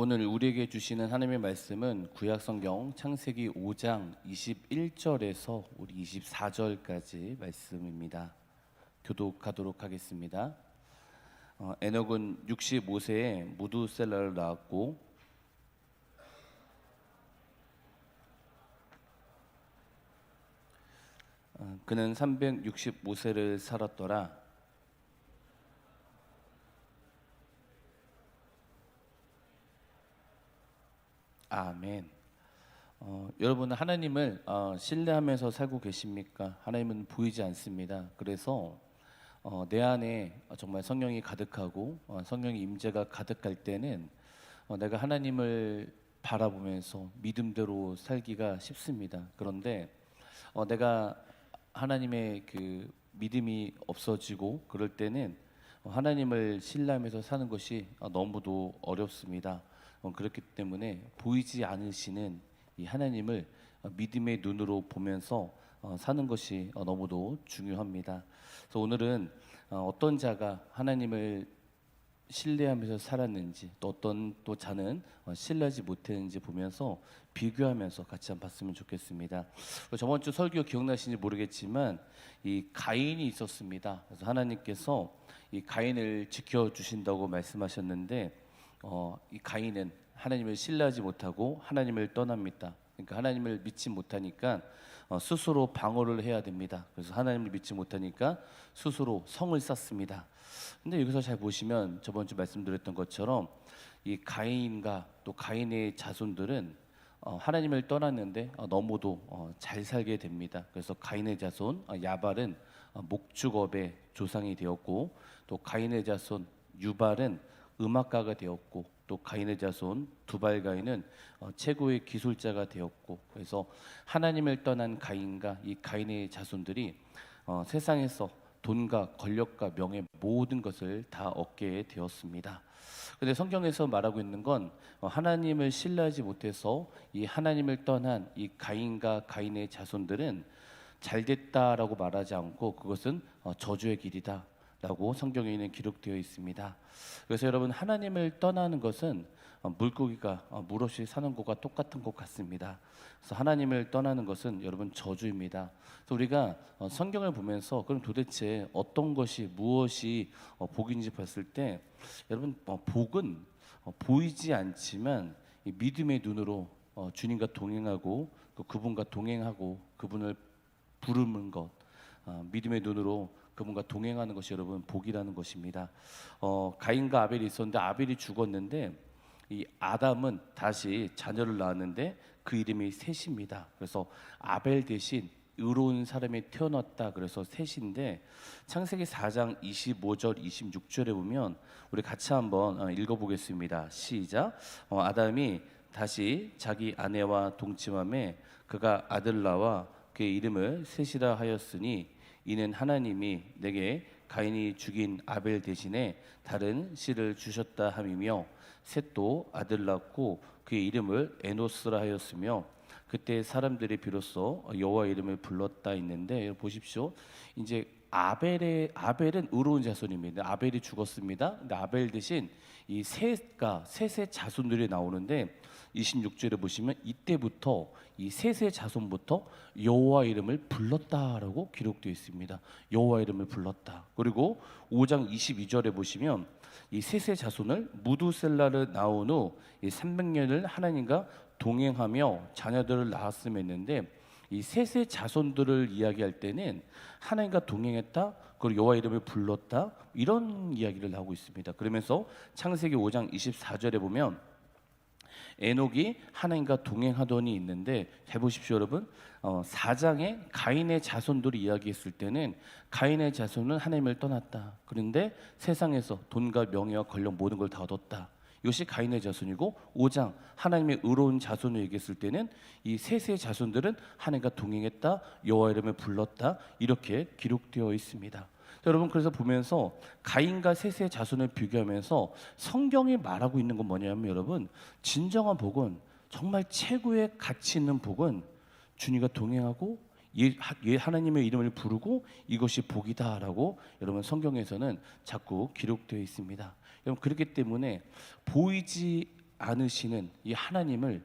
오늘 우리에게 주시는 하나님의 말씀은 구약성경 창세기 5장 21절에서 우리 24절까지 말씀입니다. 교독하도록 하겠습니다. 에녹은 65세에 무두셀라를 낳았고 그는 365세를 살았더라. 아멘. 여러분 하나님을 신뢰하면서 살고 계십니까? 하나님은 보이지 않습니다. 그래서 내 안에 정말 성령이 가득하고 성령의 임재가 가득할 때는 내가 하나님을 바라보면서 믿음대로 살기가 쉽습니다. 그런데 내가 하나님의 그 믿음이 없어지고 그럴 때는 하나님을 신뢰하면서 사는 것이 너무도 어렵습니다. 그렇기 때문에 보이지 않으시는 이 하나님을 믿음의 눈으로 보면서 사는 것이 너무도 중요합니다. 그래서 오늘은 어떤 자가 하나님을 신뢰하면서 살았는지 또 어떤 또 자는 신뢰하지 못했는지 보면서 비교하면서 같이 한번 봤으면 좋겠습니다. 저번 주 설교 기억나시는지 모르겠지만 이 가인이 있었습니다. 그래서 하나님께서 이 가인을 지켜주신다고 말씀하셨는데 이 가인은 하나님을 신뢰하지 못하고 하나님을 떠납니다. 그러니까 하나님을 믿지 못하니까 스스로 방어를 해야 됩니다. 그래서 하나님을 믿지 못하니까 스스로 성을 쌓습니다. 근데 여기서 잘 보시면 저번 주 말씀드렸던 것처럼 이 가인과 또 가인의 자손들은 하나님을 떠났는데 너무도 잘 살게 됩니다. 그래서 가인의 자손 야발은 목축업의 조상이 되었고 또 가인의 자손 유발은 음악가가 되었고 또 가인의 자손 두발가인은 최고의 기술자가 되었고 그래서 하나님을 떠난 가인과 이 가인의 자손들이 세상에서 돈과 권력과 명예 모든 것을 다 얻게 되었습니다. 그런데 성경에서 말하고 있는 건 하나님을 신뢰하지 못해서 이 하나님을 떠난 이 가인과 가인의 자손들은 잘됐다라고 말하지 않고 그것은 저주의 길이다 라고 성경에는 기록되어 있습니다. 그래서 여러분 하나님을 떠나는 것은 물고기가 물 없이 사는 것과 똑같은 것 같습니다. 그래서 하나님을 떠나는 것은 여러분 저주입니다. 그래서 우리가 성경을 보면서 그럼 도대체 어떤 것이 무엇이 복인지 봤을 때 여러분 복은 보이지 않지만 이 믿음의 눈으로 주님과 동행하고 그분과 동행하고 그분을 부르는 것 믿음의 눈으로 그분과 동행하는 것이 여러분 복이라는 것입니다. 가인과 아벨이 있었는데 아벨이 죽었는데 이 아담은 다시 자녀를 낳았는데 그 이름이 셋입니다. 그래서 아벨 대신 의로운 사람이 태어났다. 그래서 셋인데 창세기 4장 25절 26절에 보면 우리 같이 한번 읽어보겠습니다. 시작. 아담이 다시 자기 아내와 동침함에 그가 아들 낳아 그의 이름을 셋이라 하였으니 이는 하나님이 내게 가인이 죽인 아벨 대신에 다른 씨를 주셨다 함이며 셋도 아들 낳고 그의 이름을 에노스라 하였으며 그때 사람들이 비로소 여호와 이름을 불렀다 있는데 보십시오. 이제 아벨은 의로운 자손입니다. 아벨이 죽었습니다. 근데 아벨 대신 이 셋의 자손들이 나오는데 26절에 보시면 이때부터 이 셋의 자손부터 여호와 이름을 불렀다라고 기록되어 있습니다. 여호와 이름을 불렀다. 그리고 5장 22절에 보시면 이 셋의 자손을 무두셀라를 낳은 후 300년을 하나님과 동행하며 자녀들을 낳았음에 했는데 이 셋의 자손들을 이야기할 때는 하나님과 동행했다, 그리고 여호와 이름을 불렀다 이런 이야기를 하고 있습니다. 그러면서 창세기 5장 24절에 보면 에녹이 하나님과 동행하더니 있는데 잘 보십시오 여러분. 4장에 가인의 자손들이 이야기했을 때는 가인의 자손은 하나님을 떠났다. 그런데 세상에서 돈과 명예와 권력 모든 걸 다 얻었다. 이것이 가인의 자손이고 5장 하나님의 의로운 자손을 얘기했을 때는 이 셋의 자손들은 하나님과 동행했다, 여호와 이름을 불렀다 이렇게 기록되어 있습니다. 여러분 그래서 보면서 가인과 셋의 자손을 비교하면서 성경이 말하고 있는 건 뭐냐면 여러분 진정한 복은 정말 최고의 가치 있는 복은 주님과 동행하고 하나님의 이름을 부르고 이것이 복이다라고 여러분 성경에서는 자꾸 기록되어 있습니다. 여러분 그렇기 때문에 보이지 않으시는 이 하나님을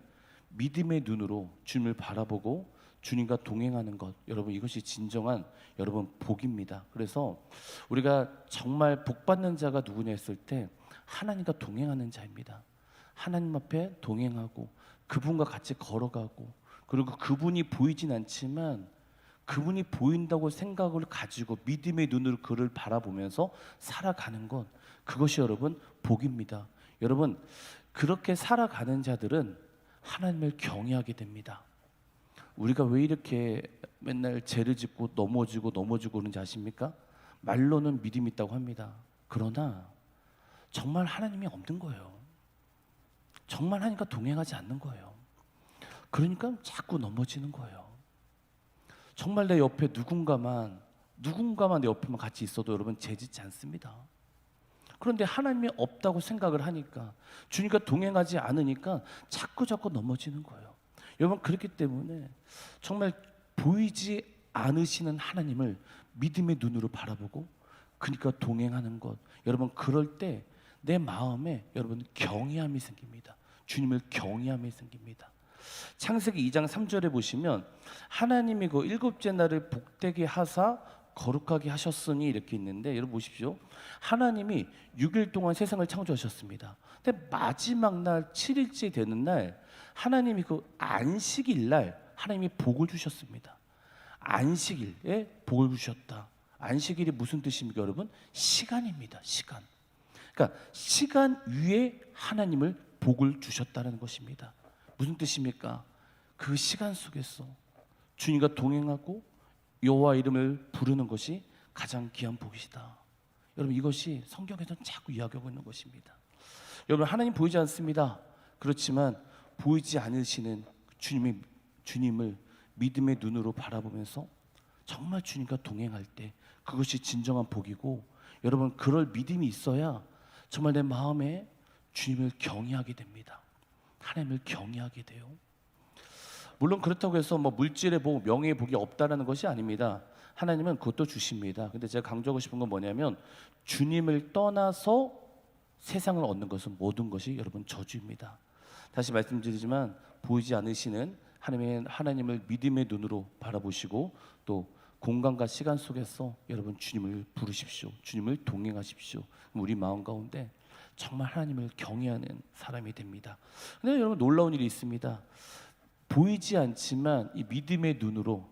믿음의 눈으로 주님을 바라보고 주님과 동행하는 것, 여러분 이것이 진정한 여러분 복입니다. 그래서 우리가 정말 복 받는 자가 누구냐 했을 때 하나님과 동행하는 자입니다. 하나님 앞에 동행하고 그분과 같이 걸어가고, 그리고 그분이 보이진 않지만 그분이 보인다고 생각을 가지고 믿음의 눈으로 그를 바라보면서 살아가는 것, 그것이 여러분 복입니다. 여러분 그렇게 살아가는 자들은 하나님을 경외하게 됩니다. 우리가 왜 이렇게 맨날 죄를 짓고 넘어지고 그러는지 아십니까? 말로는 믿음이 있다고 합니다. 그러나 정말 하나님이 없는 거예요. 정말 하나님과 동행하지 않는 거예요. 그러니까 자꾸 넘어지는 거예요. 정말 내 옆에 누군가만 내 옆에만 같이 있어도 여러분 죄 짓지 않습니다. 그런데 하나님이 없다고 생각을 하니까, 주님과 동행하지 않으니까 자꾸 넘어지는 거예요. 여러분 그렇기 때문에 정말 보이지 않으시는 하나님을 믿음의 눈으로 바라보고 그러니까 동행하는 것, 여러분 그럴 때 내 마음에 여러분 경외함이 생깁니다. 주님을 경외함이 생깁니다. 창세기 2장 3절에 보시면 하나님이 그 일곱째 날을 복되게 하사 거룩하게 하셨으니 이렇게 있는데, 여러분 보십시오. 하나님이 6일 동안 세상을 창조하셨습니다. 근데 마지막 날 7일째 되는 날 하나님이 그 안식일 날 하나님이 복을 주셨습니다. 안식일에 복을 주셨다. 안식일이 무슨 뜻입니까, 여러분? 시간입니다. 시간. 그러니까 시간 위에 하나님을 복을 주셨다는 것입니다. 무슨 뜻입니까? 그 시간 속에서 주님과 동행하고 여호와 이름을 부르는 것이 가장 귀한 복이시다. 여러분 이것이 성경에서는 자꾸 이야기하고 있는 것입니다. 여러분 하나님 보이지 않습니다. 그렇지만 보이지 않으시는 주님을 믿음의 눈으로 바라보면서 정말 주님과 동행할 때 그것이 진정한 복이고, 여러분 그럴 믿음이 있어야 정말 내 마음에 주님을 경외하게 됩니다. 하나님을 경외하게 돼요. 물론 그렇다고 해서 뭐 물질의 복, 명예의 복이 없다라는 것이 아닙니다. 하나님은 그것도 주십니다. 근데 제가 강조하고 싶은 건 뭐냐면, 주님을 떠나서 세상을 얻는 것은 모든 것이 여러분 저주입니다. 다시 말씀드리지만 보이지 않으시는 하나님을 믿음의 눈으로 바라보시고 또 공간과 시간 속에서 여러분 주님을 부르십시오. 주님을 동행하십시오. 우리 마음 가운데 정말 하나님을 경외하는 사람이 됩니다. 근데 여러분 놀라운 일이 있습니다. 보이지 않지만 이 믿음의 눈으로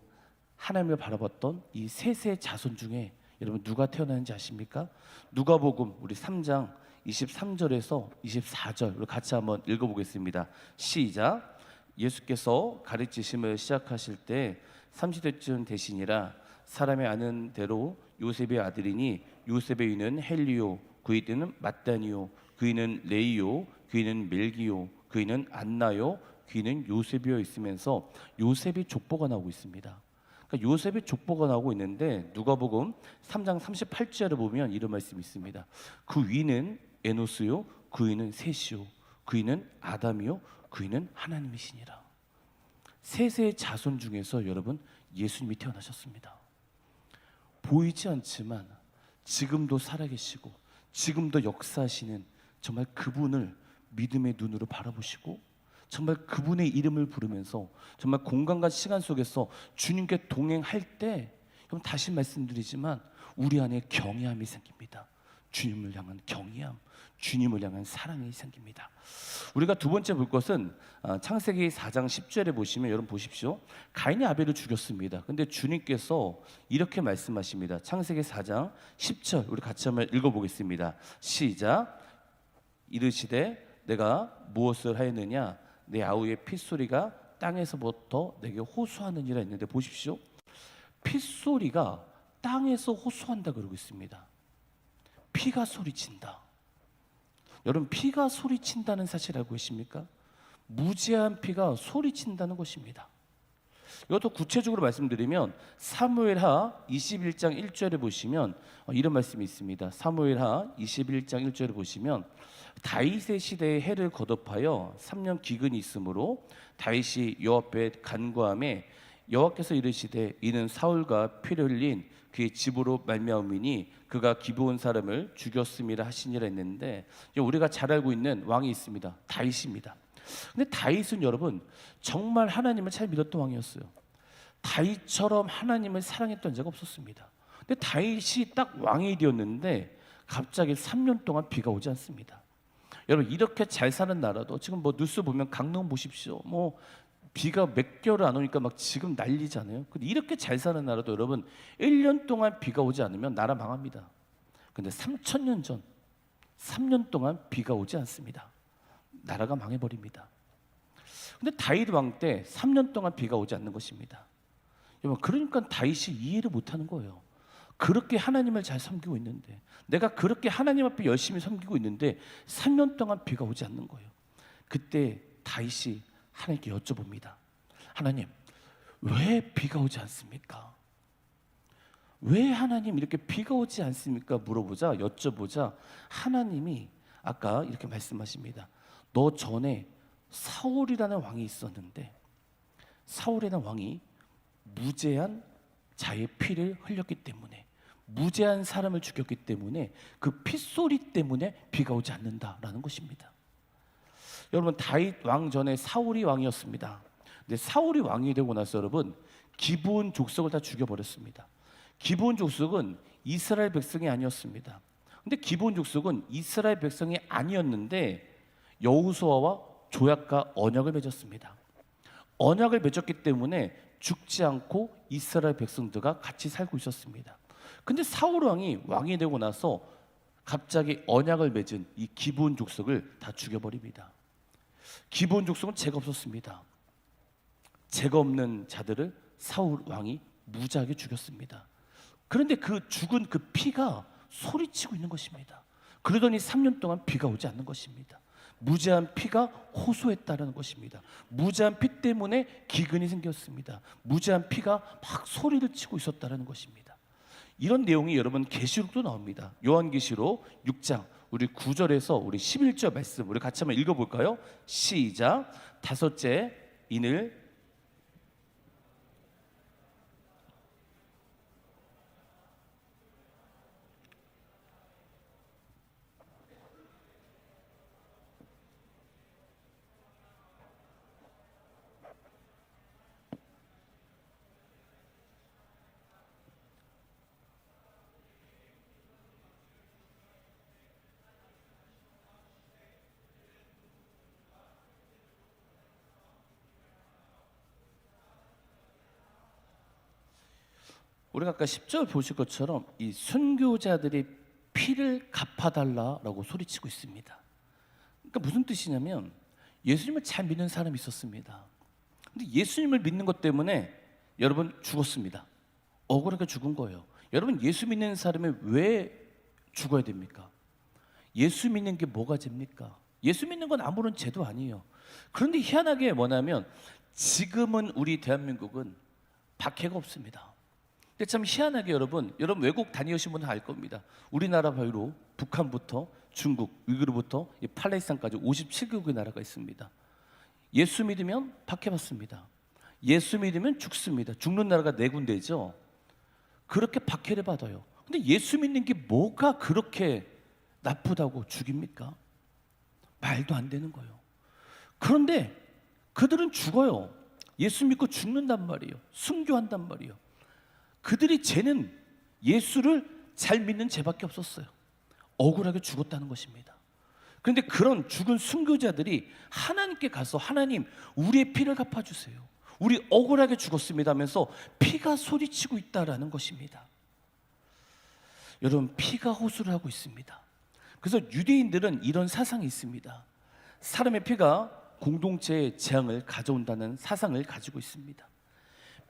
하나님을 바라봤던 이 셋의 자손 중에 여러분 누가 태어나는지 아십니까? 누가복음 우리 3장 23절에서 24절 같이 한번 읽어보겠습니다. 시작. 예수께서 가르치심을 시작하실 때 30대쯤 되시니라. 사람이 아는 대로 요셉의 아들이니 요셉의 이는 헬리오, 그 이는 mat단이요, 그 이는 레이요, 그 이는 멜기요, 그 이는 안나요, 그 이는 요셉이여 있으면서 요셉의 족보가 나오고 있습니다. 그러니까 요셉의 족보가 나오고 있는데 누가복음 3장 38절에 보면 이런 말씀이 있습니다. 그 위는 에노스요, 그 위는 셋이요, 그 위는 아담이요, 그 위는 하나님이시니라. 셋의 자손 중에서 여러분 예수님이 태어나셨습니다. 보이지 않지만 지금도 살아계시고 지금도 역사하시는 정말 그분을 믿음의 눈으로 바라보시고 정말 그분의 이름을 부르면서 정말 공간과 시간 속에서 주님께 동행할 때, 그럼 다시 말씀드리지만 우리 안에 경외함이 생깁니다. 주님을 향한 경외함, 주님을 향한 사랑이 생깁니다. 우리가 두 번째 볼 것은 창세기 4장 10절에 보시면 여러분 보십시오. 가인이 아벨을 죽였습니다. 근데 주님께서 이렇게 말씀하십니다. 창세기 4장 10절 우리 같이 한번 읽어보겠습니다. 시작. 이르시되 내가 무엇을 하였느냐, 내 아우의 핏소리가 땅에서부터 내게 호소하느니라 했는데 보십시오. 핏소리가 땅에서 호소한다 그러고 있습니다. 피가 소리친다. 여러분 피가 소리친다는 사실 알고 계십니까? 무지한 피가 소리친다는 것입니다. 이것도 구체적으로 말씀드리면 사무엘하 21장 1절에 보시면 이런 말씀이 있습니다. 사무엘하 21장 1절에 보시면 다윗의 시대에 해를 거듭하여 3년 기근이 있으므로 다윗이 여호와 앞에 간구하매 여호와께서 이르시되 이는 사울과 피를 흘린 그의 집으로 말미암으니 그가 기브온 사람을 죽였음이라 하시니라 했는데, 우리가 잘 알고 있는 왕이 있습니다. 다윗입니다. 근데 다윗은 여러분 정말 하나님을 잘 믿었던 왕이었어요. 다윗처럼 하나님을 사랑했던 자가 없었습니다. 근데 다윗이 딱 왕이 되었는데 갑자기 3년 동안 비가 오지 않습니다. 여러분 이렇게 잘 사는 나라도 지금 뭐 뉴스 보면 강릉 보십시오. 뭐 비가 몇 개월 안 오니까 막 지금 난리잖아요. 근데 이렇게 잘 사는 나라도 여러분 1년 동안 비가 오지 않으면 나라 망합니다. 근데 3,000년 전 3년 동안 비가 오지 않습니다. 나라가 망해버립니다. 근데 다윗 왕 때 3년 동안 비가 오지 않는 것입니다. 여러분 그러니까 다윗이 이해를 못하는 거예요. 그렇게 하나님을 잘 섬기고 있는데, 내가 그렇게 하나님 앞에 열심히 섬기고 있는데 3년 동안 비가 오지 않는 거예요. 그때 다윗이 하나님께 여쭤봅니다. 하나님, 왜 비가 오지 않습니까? 왜 하나님 이렇게 비가 오지 않습니까? 여쭤보자 하나님이 아까 이렇게 말씀하십니다. 너 전에 사울이라는 왕이 있었는데 사울이라는 왕이 무죄한 자의 피를 흘렸기 때문에, 무죄한 사람을 죽였기 때문에 그 핏소리 때문에 비가 오지 않는다라는 것입니다. 여러분 다윗 왕 전에 사울이 왕이었습니다. 근데 사울이 왕이 되고 나서 여러분 기브온 족속을 다 죽여버렸습니다. 기브온 족속은 이스라엘 백성이 아니었습니다. 근데 기브온 족속은 이스라엘 백성이 아니었는데 여호수아와 조약과 언약을 맺었습니다. 언약을 맺었기 때문에 죽지 않고 이스라엘 백성들과 같이 살고 있었습니다. 근데 사울 왕이 왕이 되고 나서 갑자기 언약을 맺은 이 기브온 족속을 다 죽여버립니다. 기브온 족속은 죄가 없었습니다. 죄가 없는 자들을 사울 왕이 무지하게 죽였습니다. 그런데 그 죽은 그 피가 소리치고 있는 것입니다. 그러더니 3년 동안 비가 오지 않는 것입니다. 무죄한 피가 호소했다는 것입니다. 무죄한 피 때문에 기근이 생겼습니다. 무죄한 피가 막 소리를 치고 있었다는 것입니다. 이런 내용이 여러분 계시록도 나옵니다. 요한계시록 6장 우리 9절에서 우리 11절 말씀 우리 같이 한번 읽어볼까요? 시작. 다섯째 인을 우리가 아까 10절 보실 것처럼 이 순교자들이 피를 갚아달라라고 소리치고 있습니다. 그러니까 무슨 뜻이냐면 예수님을 잘 믿는 사람이 있었습니다. 근데 예수님을 믿는 것 때문에 여러분 죽었습니다. 억울하게 죽은 거예요. 여러분 예수 믿는 사람이 왜 죽어야 됩니까? 예수 믿는 게 뭐가 죄입니까? 예수 믿는 건 아무런 죄도 아니에요. 그런데 희한하게 뭐냐면 지금은 우리 대한민국은 박해가 없습니다. 근데 참 희한하게 여러분 외국 다녀오신 분은 알 겁니다. 우리나라 바로 북한부터 중국, 위구르부터 팔레스타인까지 57개국의 나라가 있습니다. 예수 믿으면 박해받습니다. 예수 믿으면 죽습니다. 죽는 나라가 4군데죠. 그렇게 박해를 받아요. 근데 예수 믿는 게 뭐가 그렇게 나쁘다고 죽입니까? 말도 안 되는 거예요. 그런데 그들은 죽어요. 예수 믿고 죽는단 말이에요. 순교한단 말이에요. 그들이 죄는 예수를 잘 믿는 죄밖에 없었어요. 억울하게 죽었다는 것입니다. 그런데 그런 죽은 순교자들이 하나님께 가서 하나님 우리의 피를 갚아주세요. 우리 억울하게 죽었습니다 하면서 피가 소리치고 있다라는 것입니다. 여러분 피가 호소를 하고 있습니다. 그래서 유대인들은 이런 사상이 있습니다. 사람의 피가 공동체의 재앙을 가져온다는 사상을 가지고 있습니다.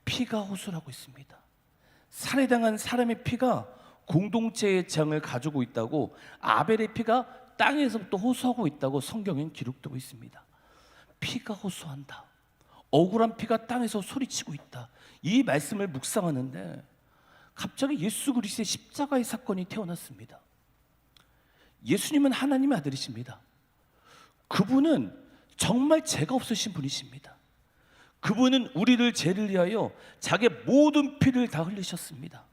피가 호소를 하고 있습니다. 살해당한 사람의 피가 공동체의 재앙을 가지고 있다고 아벨의 피가 땅에서부터 호소하고 있다고 성경엔 기록되고 있습니다. 피가 호소한다. 억울한 피가 땅에서 소리치고 있다. 이 말씀을 묵상하는데 갑자기 예수 그리스도의 십자가의 사건이 태어났습니다. 예수님은 하나님의 아들이십니다. 그분은 정말 죄가 없으신 분이십니다. 그분은 우리를 죄를 위하여 자기의 모든 피를 다 흘리셨습니다.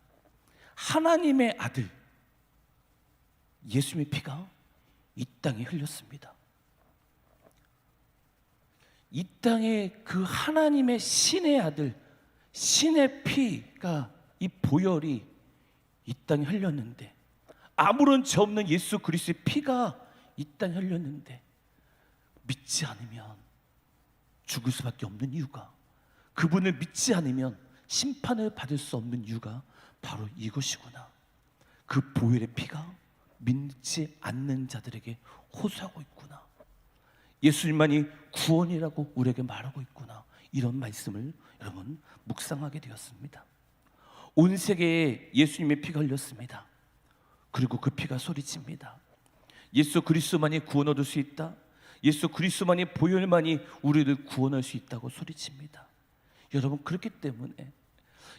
하나님의 아들 예수님의 피가 이 땅에 흘렸습니다. 이 땅에 그 하나님의 신의 아들, 신의 피가, 이 보혈이 이 땅에 흘렸는데, 아무런 죄 없는 예수 그리스도의 피가 이 땅에 흘렸는데 믿지 않으면 죽을 수밖에 없는 이유가, 그분을 믿지 않으면 심판을 받을 수 없는 이유가 바로 이것이구나. 그 보혈의 피가 믿지 않는 자들에게 호소하고 있구나. 예수님만이 구원이라고 우리에게 말하고 있구나. 이런 말씀을 여러분 묵상하게 되었습니다. 온 세계에 예수님의 피가 흘렸습니다. 그리고 그 피가 소리칩니다. 예수 그리스도만이 구원 얻을 수 있다. 예수 그리스도만이, 보혈만이 우리를 구원할 수 있다고 소리칩니다. 여러분, 그렇기 때문에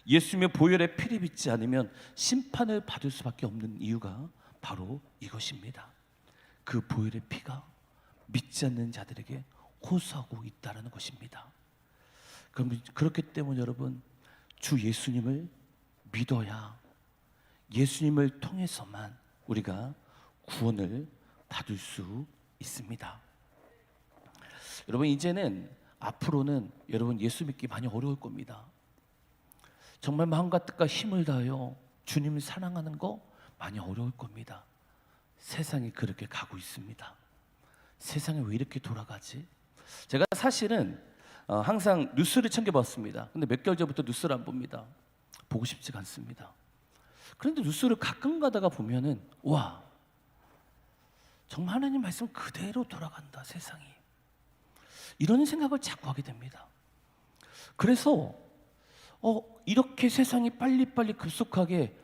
예수님의 보혈의 피를 믿지 않으면 심판을 받을 수밖에 없는 이유가 바로 이것입니다. 그 보혈의 피가 믿지 않는 자들에게 호소하고 있다는 것입니다. 그럼 그렇기 때문에 여러분, 주 예수님을 믿어야 예수님을 통해서만 우리가 구원을 받을 수 있습니다. 여러분, 이제는 앞으로는 여러분 예수 믿기 많이 어려울 겁니다. 정말 마음과 뜻과 힘을 다하여 주님을 사랑하는 거 많이 어려울 겁니다. 세상이 그렇게 가고 있습니다. 세상이 왜 이렇게 돌아가지? 제가 사실은 항상 뉴스를 챙겨봤습니다. 근데 몇 개월 전부터 뉴스를 안 봅니다. 보고 싶지가 않습니다. 그런데 뉴스를 가끔 가다가 보면은 와, 정말 하나님 말씀 그대로 돌아간다 세상이, 이런 생각을 자꾸 하게 됩니다. 그래서 이렇게 세상이 빨리빨리 급속하게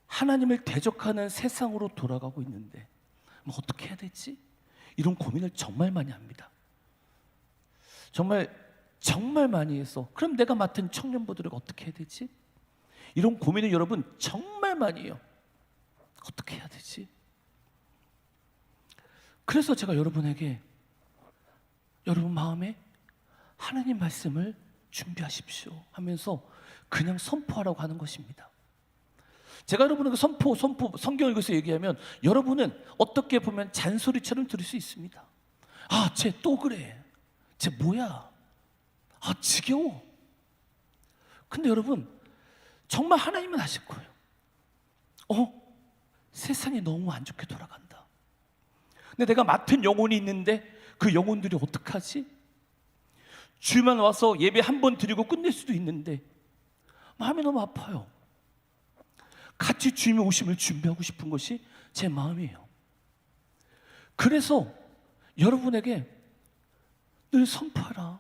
하나님을 대적하는 세상으로 돌아가고 있는데 뭐 어떻게 해야 되지? 이런 고민을 정말 많이 합니다. 정말 많이 해서 그럼 내가 맡은 청년부들에게 어떻게 해야 되지? 이런 고민을 여러분 정말 많이 해요. 어떻게 해야 되지? 그래서 제가 여러분에게 여러분 마음에 하나님 말씀을 준비하십시오 하면서 그냥 선포하라고 하는 것입니다. 제가 여러분에게 선포 성경을 읽어서 얘기하면 여러분은 어떻게 보면 잔소리처럼 들을 수 있습니다. 아, 쟤 또 그래. 쟤 뭐야? 아, 지겨워. 근데 여러분 정말 하나님은 아실 거예요. 세상이 너무 안 좋게 돌아간다. 근데 내가 맡은 영혼이 있는데 그 영혼들이 어떡하지? 주만 와서 예배 한 번 드리고 끝낼 수도 있는데 마음이 너무 아파요. 같이 주님의 오심을 준비하고 싶은 것이 제 마음이에요. 그래서 여러분에게 늘 선포하라.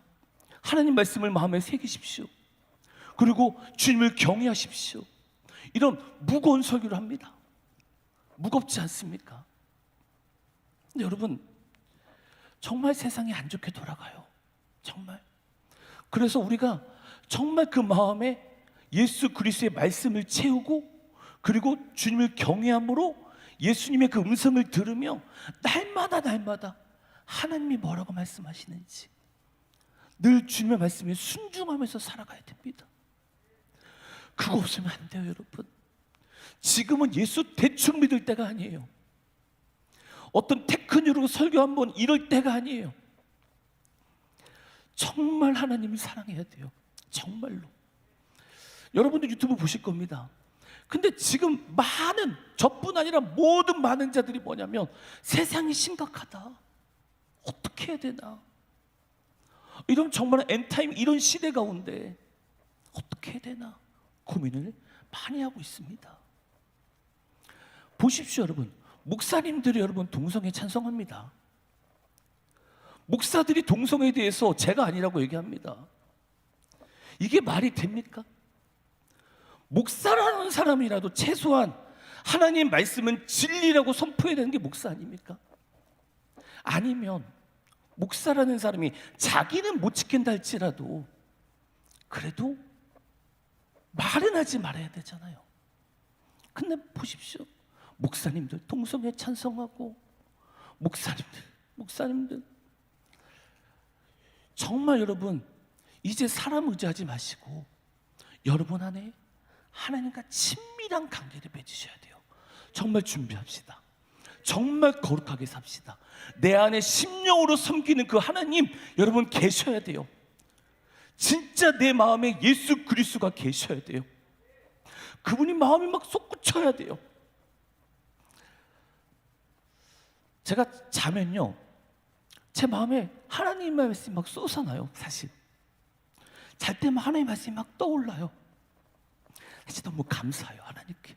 하나님 말씀을 마음에 새기십시오. 그리고 주님을 경외하십시오. 이런 무거운 설교를 합니다. 무겁지 않습니까? 근데 여러분 정말 세상이 안 좋게 돌아가요. 정말. 그래서 우리가 정말 그 마음에 예수 그리스도의 말씀을 채우고 그리고 주님을 경외함으로 예수님의 그 음성을 들으며 날마다 하나님이 뭐라고 말씀하시는지 늘 주님의 말씀에 순종하면서 살아가야 됩니다. 그거 없으면 안 돼요, 여러분. 지금은 예수 대충 믿을 때가 아니에요. 어떤 테크닉으로 설교 한번 이럴 때가 아니에요. 정말 하나님을 사랑해야 돼요. 정말로. 여러분도 유튜브 보실 겁니다. 근데 지금 많은, 저뿐 아니라 모든 많은 자들이 뭐냐면 세상이 심각하다. 어떻게 해야 되나? 이런 정말 엔타임 이런 시대 가운데 어떻게 해야 되나? 고민을 많이 하고 있습니다. 보십시오, 여러분. 목사님들이 여러분 동성애 찬성합니다. 목사들이 동성애에 대해서 제가 아니라고 얘기합니다. 이게 말이 됩니까? 목사라는 사람이라도 최소한 하나님 말씀은 진리라고 선포해야 되는 게 목사 아닙니까? 아니면 목사라는 사람이 자기는 못 지킨다 할지라도 그래도 말은 하지 말아야 되잖아요. 근데 보십시오. 목사님들 동성애 찬성하고 목사님들 정말 여러분 이제 사람 의지하지 마시고 여러분 안에 하나님과 친밀한 관계를 맺으셔야 돼요. 정말 준비합시다. 정말 거룩하게 삽시다. 내 안에 심령으로 섬기는 그 하나님 여러분 계셔야 돼요. 진짜 내 마음에 예수 그리스도가 계셔야 돼요. 그분이 마음이 막 솟구쳐야 돼요. 제가 자면요, 제 마음에 하나님 말씀이 막 솟아나요. 사실 잘 때만 하나님 말씀이 막 떠올라요. 사실 너무 감사해요, 하나님께.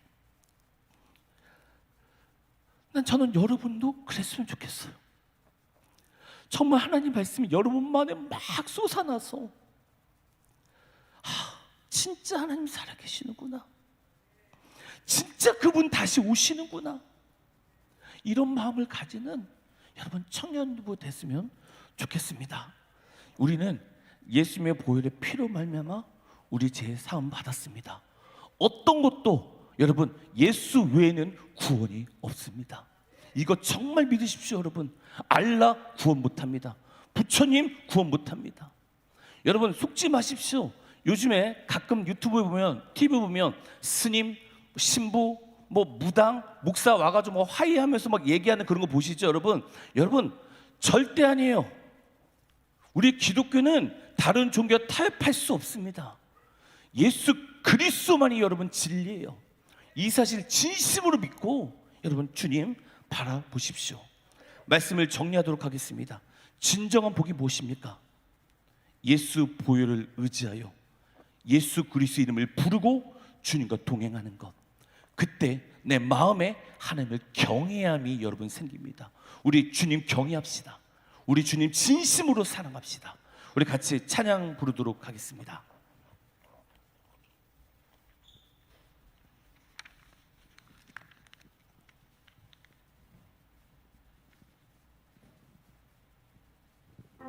저는 여러분도 그랬으면 좋겠어요. 정말 하나님 말씀이 여러분 마음에 막 솟아나서 진짜 하나님 살아계시는구나, 진짜 그분 다시 오시는구나, 이런 마음을 가지는 여러분 청년부 됐으면 좋겠습니다. 우리는 예수님의 보혈의 피로 말미암아 우리 죄 사함 받았습니다. 어떤 것도 여러분 예수 외에는 구원이 없습니다. 이거 정말 믿으십시오. 여러분, 알라 구원 못합니다. 부처님 구원 못합니다. 여러분 속지 마십시오. 요즘에 가끔 유튜브에 보면, TV 보면 스님, 신부, 무당, 목사 와가지고 화해하면서 막 얘기하는 그런 거 보시죠, 여러분? 여러분 절대 아니에요. 우리 기독교는 다른 종교와 타협할 수 없습니다. 예수 그리스도만이 여러분 진리예요. 이 사실 진심으로 믿고 여러분 주님 바라보십시오. 말씀을 정리하도록 하겠습니다. 진정한 복이 무엇입니까? 예수 보혈을 의지하여 예수 그리스도 이름을 부르고 주님과 동행하는 것. 그때 내 마음에 하나님을 경외함이 여러분 생깁니다. 우리 주님 경외합시다. 우리 주님 진심으로 사랑합시다. 우리 같이 찬양 부르도록 하겠습니다.